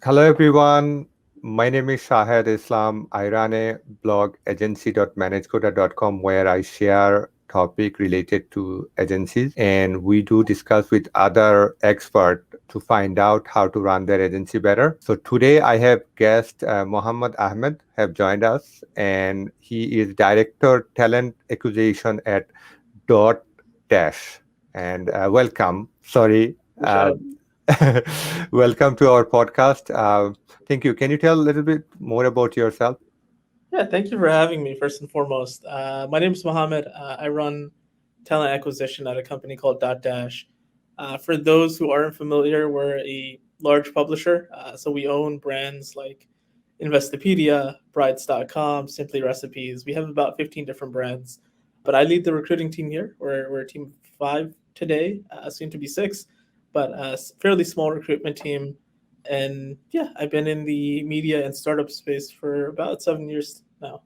Hello, everyone. My name is Shahed Islam. I run a blog agency.managecoder.com where I share topic related to agencies and we do discuss with other expert to find out how to run their agency better. So today I have guest Mohammed Ahmed have joined us and he is director talent acquisition at DotDash. And welcome. Sorry. Uh, Rashad. Welcome to our podcast. Thank you. Can you tell a little bit more about yourself? Yeah, thank you for having me, first and foremost. My name is Mohammed. I run talent acquisition at a company called DotDash. For those who aren't familiar, we're a large publisher. So we own brands like Investopedia, Brides.com, Simply Recipes. We have about 15 different brands. But I lead the recruiting team here. We're a team of five today, soon to be six, but a fairly small recruitment team. And yeah, I've been in the media and startup space for about 7 years now.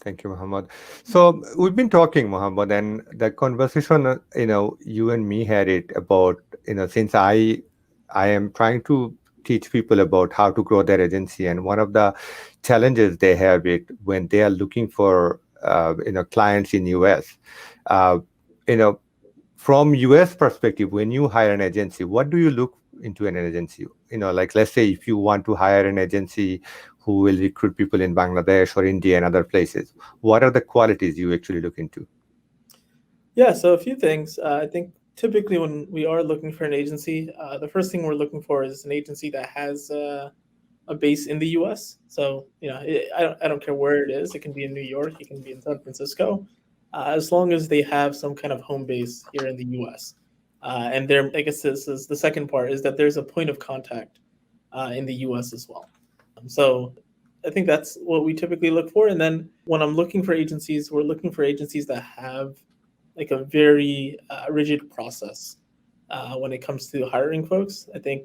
Thank you, Muhammad. So we've been talking, Muhammad, and the conversation, you and me had it about, since I am trying to teach people about how to grow their agency, and one of the challenges they have it when they are looking for, clients in US, uh, you know, from US perspective, when you hire an agency, what do you look into an agency? Like let's say if you want to hire an agency who will recruit people in Bangladesh or India and other places, what are the qualities you actually look into? Yeah, so a few things. I think typically when we are looking for an agency, the first thing we're looking for is an agency that has a base in the U.S. So I don't care where it is. It can be in New York. It can be in San Francisco, as long as they have some kind of home base here in the U.S. And there, I guess this is the second part is that there's a point of contact in the U.S. as well. So I think that's what we typically look for. And then when I'm looking for agencies, we're looking for agencies that have like a very rigid process when it comes to hiring folks. I think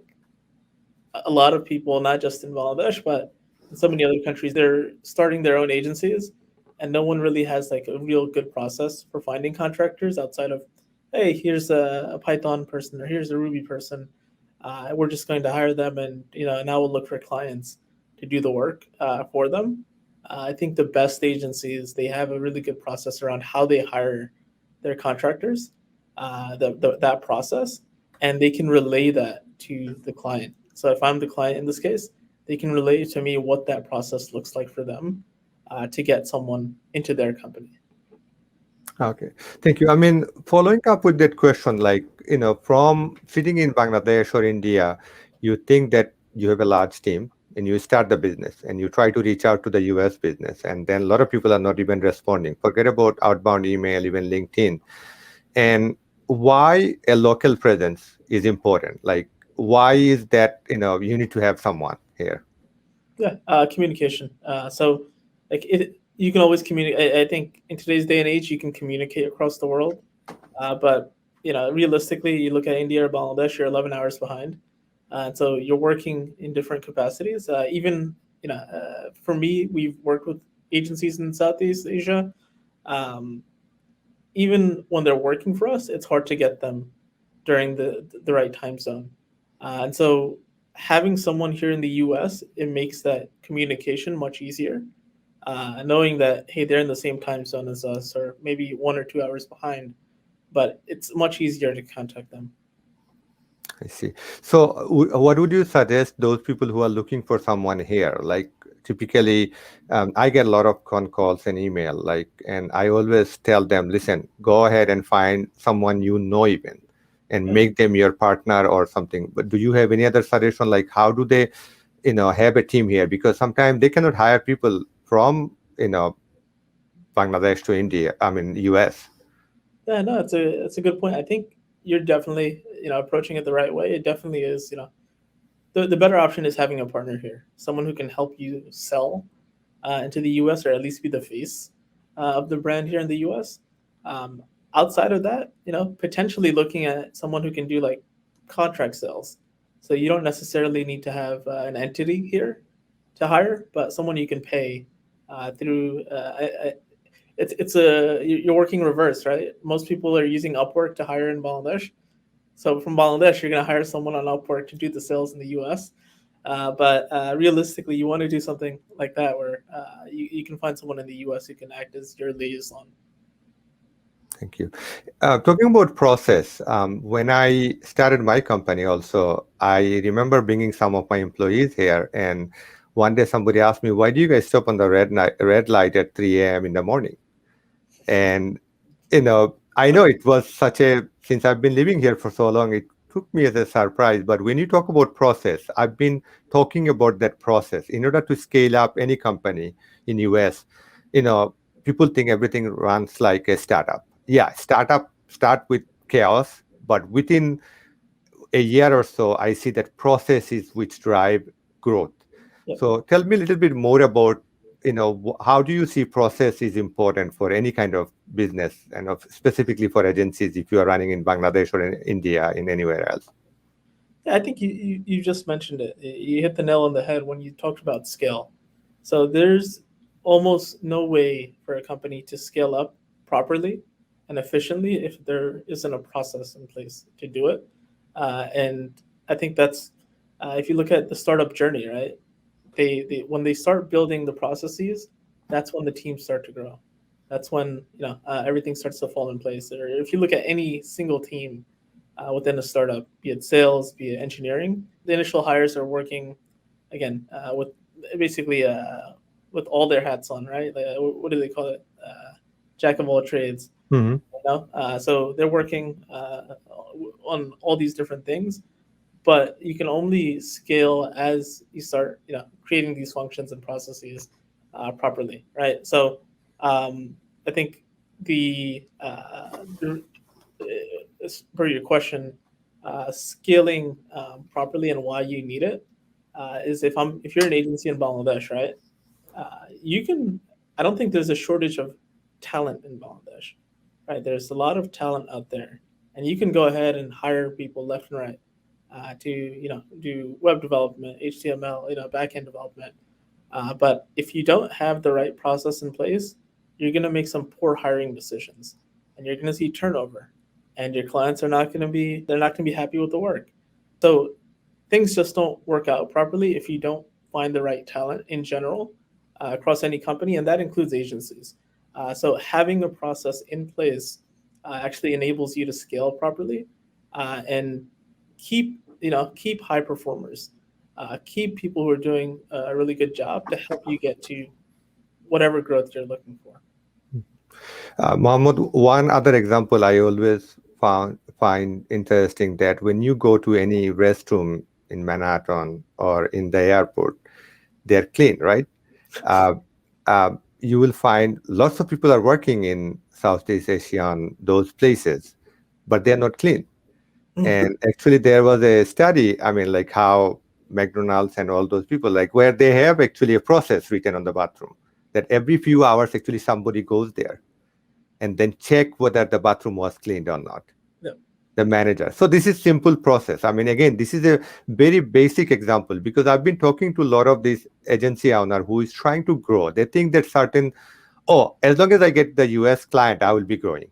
a lot of people, not just in Bangladesh, but in so many other countries, they're starting their own agencies, and no one really has like a real good process for finding contractors outside of, hey, here's a Python person or here's a Ruby person. We're just going to hire them, and now we'll look for clients to do the work for them. I think the best agencies they have a really good process around how they hire their contractors, that process, and they can relay that to the client. So if I'm the client in this case, they can relay to me what that process looks like for them to get someone into their company. Okay, thank you. I mean, following up with that question, like, from sitting in Bangladesh or India, you think that you have a large team and you start the business and you try to reach out to the US business, and then a lot of people are not even responding. Forget about outbound email, even LinkedIn. And why a local presence is important. Like, why is that, you need to have someone here? Yeah, communication. So, like you can always communicate. I think in today's day and age, you can communicate across the world. But realistically, you look at India or Bangladesh, you're 11 hours behind, and so you're working in different capacities. Even for me, we've worked with agencies in Southeast Asia. Um, Even when they're working for us, it's hard to get them during the right time zone. And so having someone here in the US, it makes that communication much easier. Knowing that, hey, they're in the same time zone as us, or maybe 1 or 2 hours behind, but it's much easier to contact them. I see. So, what would you suggest those people who are looking for someone here? Like, typically, I get a lot of con calls and email, like, and I always tell them, listen, go ahead and find someone even, and Yeah. make them your partner or something. But do you have any other suggestion, like how do they, have a team here? Because sometimes they cannot hire people from, Bangladesh to India, I mean, US. Yeah, no, it's a good point. I think you're definitely approaching it the right way. It definitely is. The better option is having a partner here, someone who can help you sell into the U.S. or at least be the face of the brand here in the U.S. Um, Outside of that, potentially looking at someone who can do like contract sales. So you don't necessarily need to have an entity here to hire, but someone you can pay through. It's you're working reverse, right? Most people are using Upwork to hire in Bangladesh. So from Bangladesh, you're going to hire someone on Upwork to do the sales in the U.S. But realistically, you want to do something like that where you can find someone in the US who can act as your liaison. Thank you. Talking about process, when I started my company also, I remember bringing some of my employees here, and one day somebody asked me, "Why do you guys stop on the red light at 3 a.m. in the morning?" And I know it was such a, since I've been living here for so long, it took me as a surprise. But when you talk about process, I've been talking about that process. In order to scale up any company in US, you know, people think everything runs like a startup. Yeah, startup start with chaos, but within a year or so, I see that processes which drive growth. Yep. So tell me a little bit more about, how do you see process is important for any kind of business and specifically for agencies if you are running in Bangladesh or in India, in anywhere else? Yeah, I think you just mentioned it. You hit the nail on the head when you talked about scale. So there's almost no way for a company to scale up properly and efficiently if there isn't a process in place to do it. And I think that's if you look at the startup journey, right? They when they start building the processes, that's when the teams start to grow. That's when everything starts to fall in place. Or if you look at any single team within a startup, be it sales, be it engineering, the initial hires are working again with basically with all their hats on, right? Like, what do they call it? Jack of all trades. Hmm. So they're working on all these different things, but you can only scale as you start creating these functions and processes properly, right? So um, I think the for your question, scaling properly and why you need it is if you're an agency in Bangladesh, right? You can. I don't think there's a shortage of talent in Bangladesh, right? There's a lot of talent out there, and you can go ahead and hire people left and right to do web development, HTML, back end development. But if you don't have the right process in place, you're going to make some poor hiring decisions, and you're going to see turnover, and your clients are not going to be they're not going to be happy with the work. So things just don't work out properly if you don't find the right talent in general across any company, and that includes agencies. So having a process in place actually enables you to scale properly and keep high performers, keep people who are doing a really good job to help you get to whatever growth you're looking for. Mohammed, one other example I always find interesting that when you go to any restroom in Manhattan or in the airport, they're clean, right? Uh, you will find lots of people are working in Southeast Asia on those places, but they're not clean. And actually, there was a study, I mean, like how McDonald's and all those people, like where they have actually a process written on the bathroom that every few hours, actually somebody goes there and then check whether the bathroom was cleaned or not, Yep. the manager. So this is simple process. I mean, again, this is a very basic example because I've been talking to a lot of these agency owner who is trying to grow. They think that certain, oh, as long as I get the US client, I will be growing.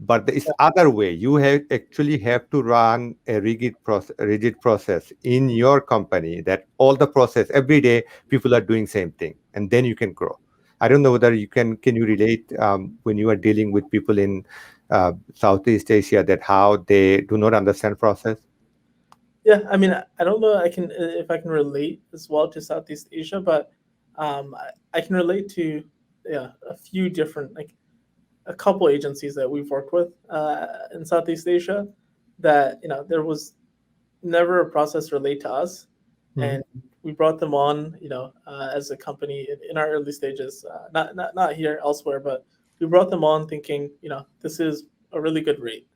But it's other way. You actually have to run a rigid process in your company that all the process every day people are doing same thing, and then you can grow. I don't know whether can you relate when you are dealing with people in Southeast Asia that how they do not understand process. Yeah, I mean, I don't know. I can if I can relate as well to Southeast Asia, but I can relate to a few different like a couple agencies that we've worked with in Southeast Asia that there was never a process relate to us, Hmm. and we brought them on as a company in our early stages, not here elsewhere, but we brought them on thinking this is a really good rate.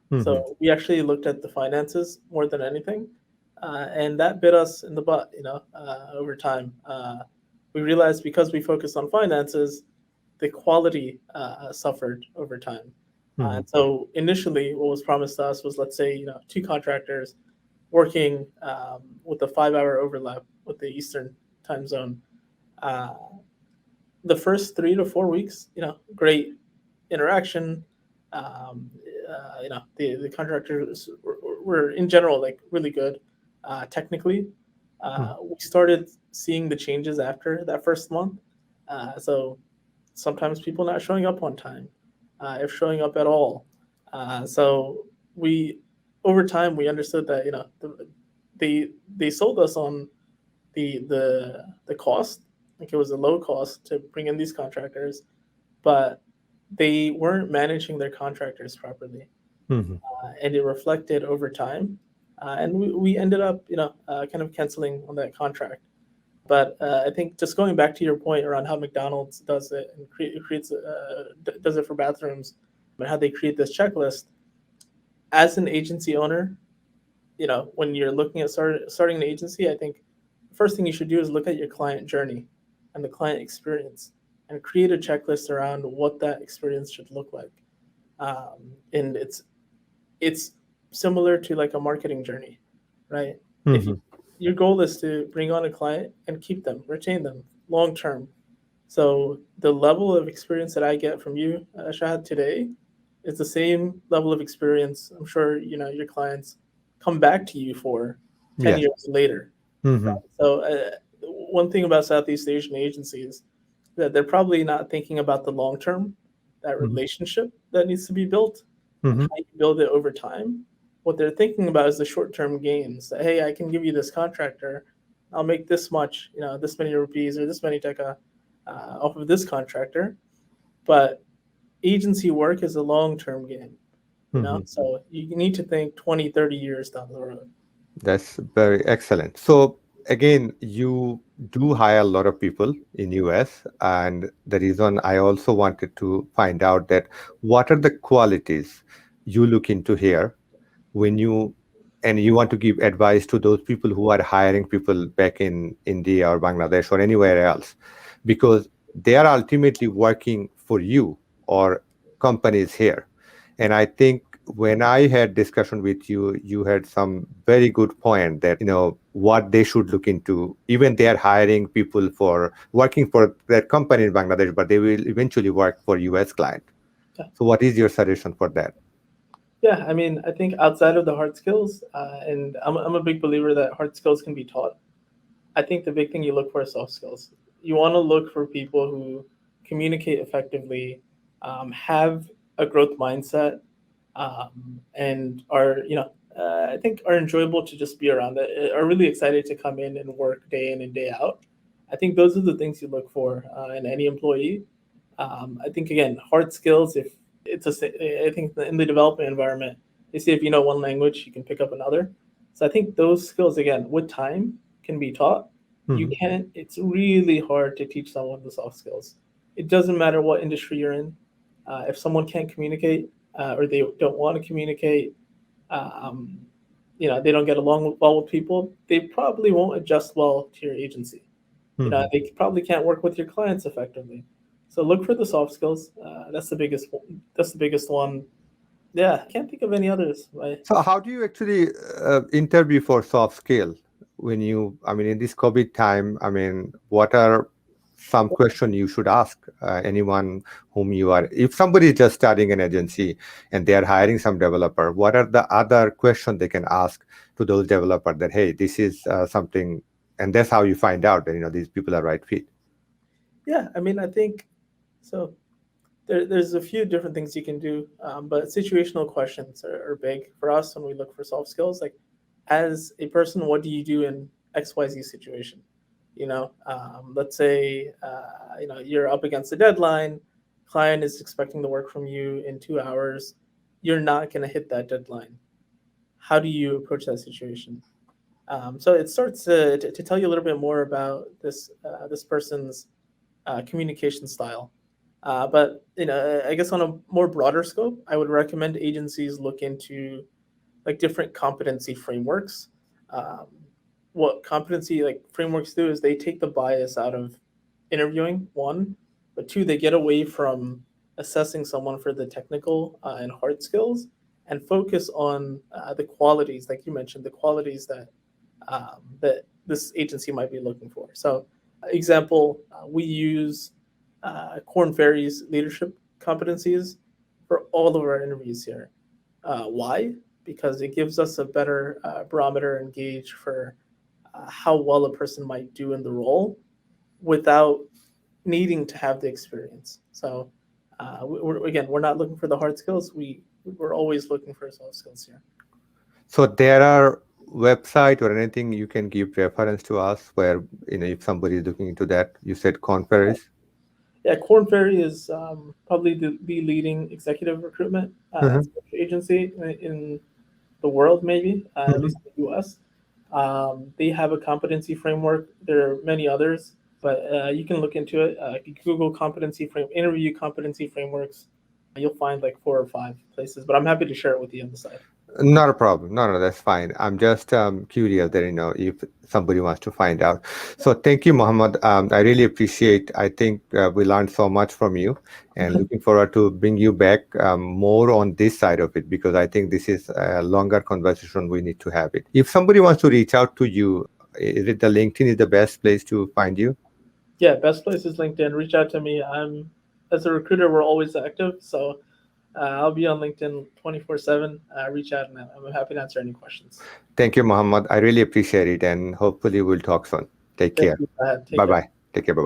Hmm. So we actually looked at the finances more than anything, and that bit us in the butt. Over time, we realized because we focused on finances, the quality suffered over time. Hmm. And so initially, what was promised to us was, let's say, two contractors working with a 5 hour overlap with the Eastern time zone. Uh, the first 3 to 4 weeks, great interaction. The contractors were in general like really good technically, We started seeing the changes after that first month. So sometimes people not showing up on time, if showing up at all. So we, over time, we understood that they sold us on the cost, like it was a low cost to bring in these contractors, but they weren't managing their contractors properly, Hmm. and it reflected over time. And we ended up, kind of canceling on that contract. But I think just going back to your point around how McDonald's does it and creates does it for bathrooms, and how they create this checklist as an agency owner, when you're looking at starting an agency, I think the first thing you should do is look at your client journey and the client experience and create a checklist around what that experience should look like. And it's similar to like a marketing journey, right? If you, Hmm. your goal is to bring on a client and keep them, retain them long term. So the level of experience that I get from you, Shahad, today is the same level of experience I'm sure your clients come back to you for 10 Yes. years later. Hmm. So one thing about Southeast Asian agencies that they're probably not thinking about the long term, that Hmm. relationship that needs to be built and Hmm. how you build it over time. What they're thinking about is the short term gains. That, hey, I can give you this contractor, I'll make this much, this many rupees or this many taka off of this contractor. But agency work is a long term game, Hmm. so you need to think 20, 30 years down the road. That's very excellent. So again, you do hire a lot of people in US, and the reason I also wanted to find out that what are the qualities you look into here when you and you want to give advice to those people who are hiring people back in India or Bangladesh or anywhere else, because they are ultimately working for you or companies here. And I think when I had discussion with you, you had some very good point that what they should look into. Even they are hiring people for working for their company in Bangladesh, but they will eventually work for US client. Yeah. So what is your suggestion for that? Yeah, I mean, I think outside of the hard skills, and I'm a big believer that hard skills can be taught. I think the big thing you look for is soft skills. You want to look for people who communicate effectively, have a growth mindset, and are I think are enjoyable to just be around. That are really excited to come in and work day in and day out. I think those are the things you look for in any employee. I think again, hard skills. If I think in the development environment, they say if you know one language, you can pick up another. So I think those skills again, with time, can be taught. You Hmm. can't. It's really hard to teach someone the soft skills. It doesn't matter what industry you're in. If someone can't communicate or they don't want to communicate, um, they don't get along well with people, they probably won't adjust well to your agency. Hmm. They probably can't work with your clients effectively. So look for the soft skills. That's the biggest. That's the biggest one. Yeah, I can't think of any others. Right? So how do you actually interview for soft skill when I mean, in this COVID time, I mean, what are some question you should ask anyone whom you are, if somebody is just starting an agency and they are hiring some developer, what are the other questions they can ask to those developers that, hey, this is something, and that's how you find out that, these people are right fit. Yeah, I mean, I think so. There's a few different things you can do, but situational questions are big for us when we look for soft skills. Like, as a person, what do you do in XYZ situation? Let's say you're up against a deadline, client is expecting the work from you in 2 hours, you're not going to hit that deadline. How do you approach that situation? So it starts to tell you a little bit more about this person's communication style. But I guess on a more broader scope, I would recommend agencies look into like different competency frameworks. Um, what competency like frameworks do is they take the bias out of interviewing, one, but two, they get away from assessing someone for the technical and hard skills and focus on the qualities, like you mentioned, the qualities that this agency might be looking for. So, example, we use Corn Ferry's leadership competencies for all of our interviews here. Why? Because it gives us a better barometer and gauge for how well a person might do in the role without needing to have the experience. So we're not looking for the hard skills. We're always looking for soft skills here. So there are website or anything you can give reference to us where if somebody is looking into that. You said conference. Yeah, Corn Ferry is probably the leading executive recruitment Mhm, agency in the world, maybe at mhm. least in the U.S. They have a competency framework. There are many others, but you can look into it. You Google interview competency frameworks. You'll find like four or five places, but I'm happy to share it with you on the side. Not a problem. No, no, that's fine. I'm just curious that, if somebody wants to find out. So thank you, Mohammed. I really appreciate. I think we learned so much from you, and looking forward to bring you back more on this side of it because I think this is a longer conversation. We need to have it. If somebody wants to reach out to you, is it the LinkedIn is the best place to find you? Yeah, best place is LinkedIn. Reach out to me. I'm as a recruiter, we're always active, so I'll be on LinkedIn 24/7. Reach out, and I'm happy to answer any questions. Thank you, Mohammed. I really appreciate it, and hopefully we'll talk soon. Take Thank care. you. Take Bye care. bye. Take care. Bye bye.